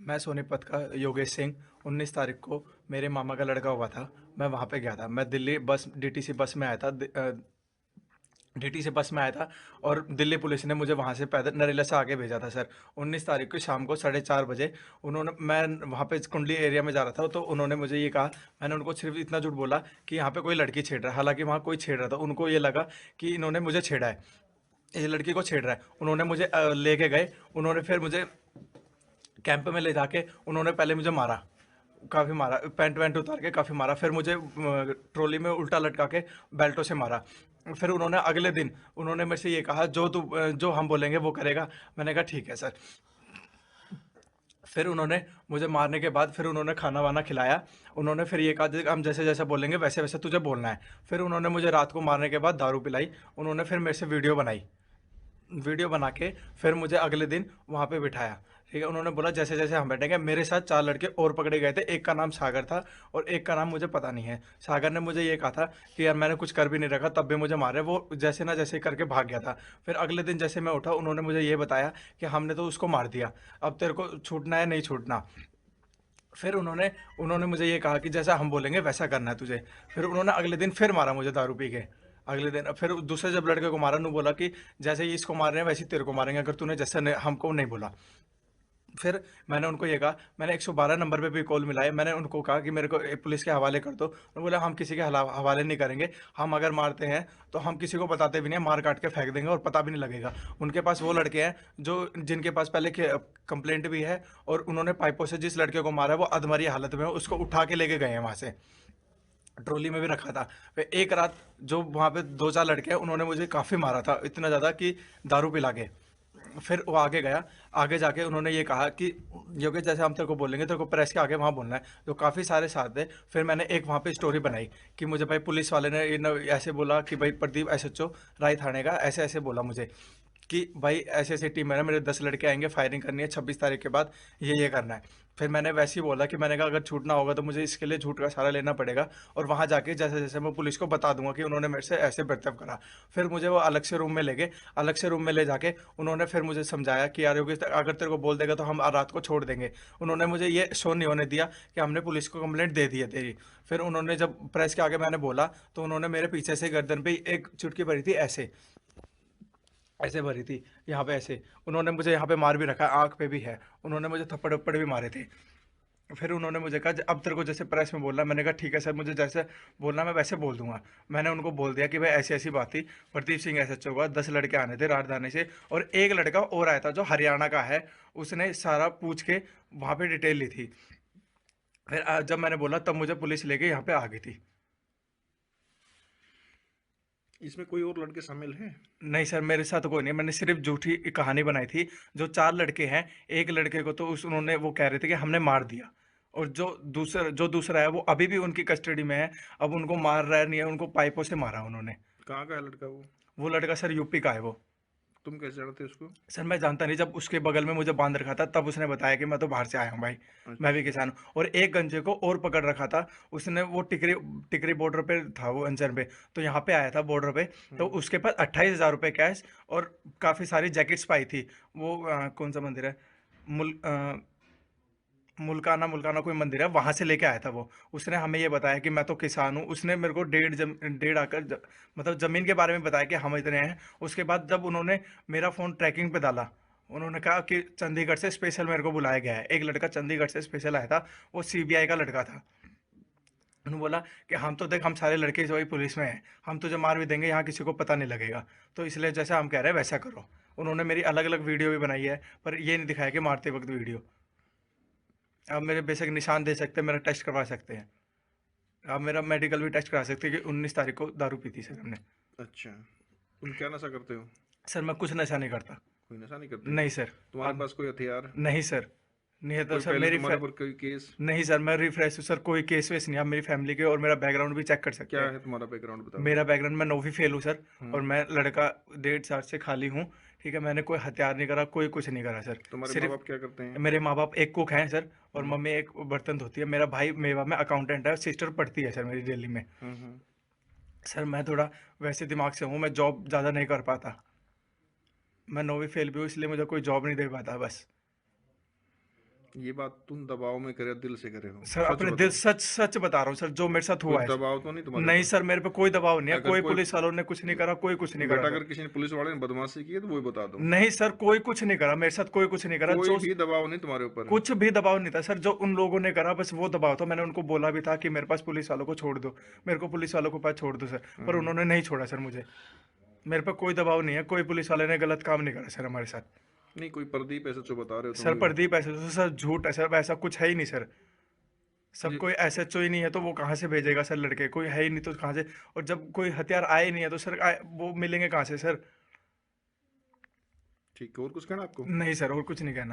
मैं सोनीपत का योगेश सिंह। 19 तारीख को मेरे मामा का लड़का हुआ था। मैं वहाँ पे गया था। मैं दिल्ली बस डीटीसी बस में आया था। डीटीसी बस में आया था और दिल्ली पुलिस ने मुझे वहाँ से पैदल नरेला से आगे भेजा था सर। 19 तारीख को शाम को 4:30 बजे उन्होंने मैं वहाँ पे कुंडली एरिया में जा रहा था, तो उन्होंने मुझे ये कहा। मैंने उनको सिर्फ इतना झूठ बोला कि यहाँ पे कोई लड़की छेड़ रहा है। हालांकि वहाँ कोई छेड़ रहा था, उनको ये लगा कि इन्होंने मुझे छेड़ा है, ये लड़की को छेड़ रहा है। उन्होंने मुझे लेके गए। उन्होंने फिर मुझे कैंप में ले जाके उन्होंने पहले मुझे मारा, काफ़ी मारा, पैंट वैंट उतार के काफ़ी मारा। फिर मुझे ट्रॉली में उल्टा लटका के बेल्टों से मारा। फिर उन्होंने अगले दिन उन्होंने मेरे से ये कहा, जो हम बोलेंगे वो करेगा। मैंने कहा ठीक है सर। फिर उन्होंने मुझे मारने के बाद फिर उन्होंने खाना वाना खिलाया। उन्होंने फिर ये कहा कि हम जैसे जैसे बोलेंगे वैसे वैसे तुझे बोलना है। फिर उन्होंने मुझे रात को मारने के बाद दारू पिलाई। उन्होंने फिर मेरे से वीडियो बनाई। वीडियो बना के फिर मुझे अगले दिन वहाँ पे बिठाया। ठीक है, उन्होंने बोला जैसे जैसे हम बैठेंगे। मेरे साथ 4 लड़के और पकड़े गए थे। एक का नाम सागर था और एक का नाम मुझे पता नहीं है। सागर ने मुझे ये कहा था कि यार मैंने कुछ कर भी नहीं रखा तब भी मुझे मारे। वो जैसे ना जैसे करके भाग गया था। फिर अगले दिन जैसे मैं उठा, उन्होंने मुझे ये बताया कि हमने तो उसको मार दिया, अब तेरे को छूटना है नहीं छूटना। फिर उन्होंने उन्होंने मुझे ये कहा कि जैसा हम बोलेंगे वैसा करना है तुझे। फिर उन्होंने अगले दिन फिर मारा मुझे दारू पी के। अगले दिन फिर दूसरे जब लड़के को मारा, उन्होंने बोला कि जैसे ही इसको मार रहे हैं वैसे ही तेरे को मारेंगे अगर तूने जैसे हमको नहीं बोला। फिर मैंने उनको ये कहा, मैंने 112 नंबर पे भी कॉल मिलाई। मैंने उनको कहा कि मेरे को पुलिस के हवाले कर दो। उन्होंने बोला हम किसी के हवाले नहीं करेंगे। हम अगर मारते हैं तो हम किसी को बताते भी नहीं, मार काट के फेंक देंगे और पता भी नहीं लगेगा। उनके पास वो लड़के हैं जो जिनके पास पहले कंप्लेंट भी है, और उन्होंने पाइपों से जिस लड़के को मारा है वो अधमरी हालत में है, उसको उठा के लेके गए हैं वहाँ से, ट्रॉली में भी रखा था। फिर एक रात जो वहाँ पे 2-4 लड़के हैं उन्होंने मुझे काफ़ी मारा था, इतना ज़्यादा कि दारू पिला के। फिर वो आगे गया। आगे जाके उन्होंने ये कहा कि योगेश जैसे हम तेरे को बोलेंगे तेरे को प्रेस के आगे वहाँ बोलना है। तो काफ़ी सारे साथ थे। फिर मैंने एक वहाँ पे स्टोरी बनाई कि मुझे भाई पुलिस वाले ने ऐसे बोला कि भाई प्रदीप एसएचओ राय थाने का ऐसे ऐसे बोला मुझे कि भाई ऐसे ऐसे टीम है ना, मेरे 10 लड़के आएंगे, फायरिंग करनी है 26 तारीख के बाद, ये करना है। फिर मैंने वैसे ही बोला कि मैंने कहा अगर छूटना होगा तो मुझे इसके लिए झूठ का सहारा लेना पड़ेगा, और वहाँ जाके जैसे जैसे मैं पुलिस को बता दूंगा कि उन्होंने मेरे से ऐसे बर्ताव करा। फिर मुझे वो अलग से रूम में ले गए। अलग से रूम में ले जाके उन्होंने फिर मुझे समझाया कि यार योगेश अगर तेरे को बोल देगा तो हम रात को छोड़ देंगे। उन्होंने मुझे ये शो नहीं होने दिया कि हमने पुलिस को कंप्लेंट दे दी है तेरी। फिर उन्होंने जब प्रेस के आगे मैंने बोला तो उन्होंने मेरे पीछे से गर्दन पे एक चुटकी भरी थी, ऐसे ऐसे भरी थी, यहाँ पे ऐसे। उन्होंने मुझे यहाँ पे मार भी रखा है, आँख पे भी है। उन्होंने मुझे थप्पड़ वप्पड़ भी मारे थे। फिर उन्होंने मुझे कहा अब तेरे को जैसे प्रेस में बोलना। मैंने कहा ठीक है सर, मुझे जैसे बोलना मैं वैसे बोल दूंगा। मैंने उनको बोल दिया कि भाई ऐसी ऐसी बात थी, प्रदीप सिंह ऐसा होगा, 10 लड़के आने थे राजधानी से और एक लड़का और आया था जो हरियाणा का है। उसने सारा पूछ के वहाँ पे डिटेल ली थी। फिर जब मैंने बोला तब मुझे पुलिस लेके यहाँ पे आ गई थी। इसमें कोई और लड़के शामिल हैं? नहीं सर, मेरे साथ कोई नहीं, मैंने सिर्फ झूठी कहानी बनाई थी। जो 4 लड़के हैं, एक लड़के को तो उस उन्होंने वो कह रहे थे कि हमने मार दिया, और जो दूसरा है वो अभी भी उनकी कस्टडी में है। अब उनको मार रहा है नहीं है, उनको पाइपों से मारा उन्होंने। कहाँ का है लड़का वो? वो लड़का सर यूपी का है वो। तुम कैसे जानते उसको? सर मैं जानता नहीं, जब उसके बगल में मुझे बांध रखा था तब उसने बताया कि मैं तो बाहर से आया हूँ भाई, मैं भी अच्छा। किसान हूँ। और एक गंजे को और पकड़ रखा था उसने, वो टिकरी टिकरी बॉर्डर पे था वो, अंजन पे। तो यहाँ पे आया था बॉर्डर पे। तो हम्म। उसके पास 28,000 रुपये कैश और काफ़ी सारी जैकेट्स पाई थी। वो कौन सा मंदिर है, मुल मुल्काना मुल्काना कोई मंदिर है, वहां से लेके आया था वो। उसने हमें ये बताया कि मैं तो किसान हूँ। उसने मेरे को डेढ़ मतलब जमीन के बारे में बताया कि हम इतने हैं। उसके बाद जब उन्होंने मेरा फ़ोन ट्रैकिंग पे डाला, उन्होंने कहा कि चंडीगढ़ से स्पेशल मेरे को बुलाया गया है। एक लड़का चंडीगढ़ से स्पेशल आया था, वो सीबीआई का लड़का था। उन्होंने बोला कि हम तो देख हम सारे लड़के जो ही पुलिस में हैं, हम तुझे मार भी देंगे, यहाँ किसी को पता नहीं लगेगा। तो इसलिए जैसा हम कह रहे हैं वैसा करो। उन्होंने मेरी अलग अलग वीडियो भी बनाई है, पर ये नहीं दिखाया कि मारते वक्त वीडियो। आप मेरे बेशक निशान दे सकते हैं, मेरा टेस्ट करवा सकते हैं। आप मेरा मेडिकल भी टेस्ट करा सकते हैं कि 19 तारीख को दारू पी थी सर हमने। अच्छा, तुम क्या नशा करते हो? सर मैं कुछ नशा नहीं करता। कोई नशा नहीं करते? नहीं सर। तुम्हारे आप पास कोई हथियार? नहीं सर। नहीं है तो कोई सर पहले मेरी तुम्हारे ऊपर कोई केस? नहीं सर, मैं रिफ्रेश हूँ सर, कोई केस वेस नहीं। आप मेरी फैमिली के और मेरा बैकग्राउंड भी चेक कर सकते क्या हैं। है तुम्हारा बैकग्राउंड, बताओ। मेरा बैकग्राउंड, मैं 9वीं फेल हूँ सर। और हम्म। मैं लड़का 1.5 साल से खाली हूँ। ठीक है, मैंने कोई हथियार नहीं करा, कोई कुछ नहीं करा सर। तुम्हारे माँ सिर्फ बाप क्या करते हैं? मेरे माँ बाप एक कुक हैं सर, और हम्म। मम्मी एक बर्तन धोती है। मेरा भाई मेवा में अकाउंटेंट है, सिस्टर पढ़ती है सर मेरी दिल्ली में। हम्म। सर मैं थोड़ा वैसे दिमाग से हूँ, मैं जॉब ज़्यादा नहीं कर पाता। मैं 9वीं फेल भी हूँ, इसलिए मुझे कोई जॉब नहीं दे पाता बस। ये बात तुम दबाव में करे, दिल से करे हो? सर सच अपने दिल, बताओ। सच सच बता रहा हूँ सर, जो मेरे साथ कोई हुआ है। दबाव तो नहीं तुम्हारे नहीं ऊपर? सर, मेरे पे कोई दबाव नहीं है, अगर कोई कोई पुलिस वालों ने कुछ नहीं करा, कोई कुछ नहीं करा बेटा, सर। अगर किसी ने पुलिस वाले ने बदमाशी की है तो वो ही बता दो। नहीं सर, कोई कुछ नहीं करा मेरे साथ, कोई कुछ नहीं करा। कोई जो भी दबाव नहीं तुम्हारे ऊपर? कुछ भी दबाव नहीं था सर, जो उन लोगों ने करा बस वो दबाव था। मैंने उनको बोला भी था कि मेरे पास पुलिस वालों को छोड़ दो, मेरे को पुलिस वालों के पास छोड़ दो सर, पर उन्होंने नहीं छोड़ा सर मुझे। मेरे पे कोई दबाव नहीं है, कोई पुलिस वाले ने गलत काम नहीं करा सर हमारे साथ। नहीं, कोई प्रदीप ऐसा जो बता रहे हो सर तुम? प्रदीप ऐसे तो सर झूठ है सर, ऐसा कुछ है ही नहीं सर। सब ये कोई एसएचओ ही नहीं है तो वो कहाँ से भेजेगा सर लड़के, कोई है ही नहीं तो कहाँ से। और जब कोई हथियार आए नहीं है तो सर वो मिलेंगे कहाँ से सर। ठीक है, और कुछ कहना आपको? नहीं सर, और कुछ नहीं कहना।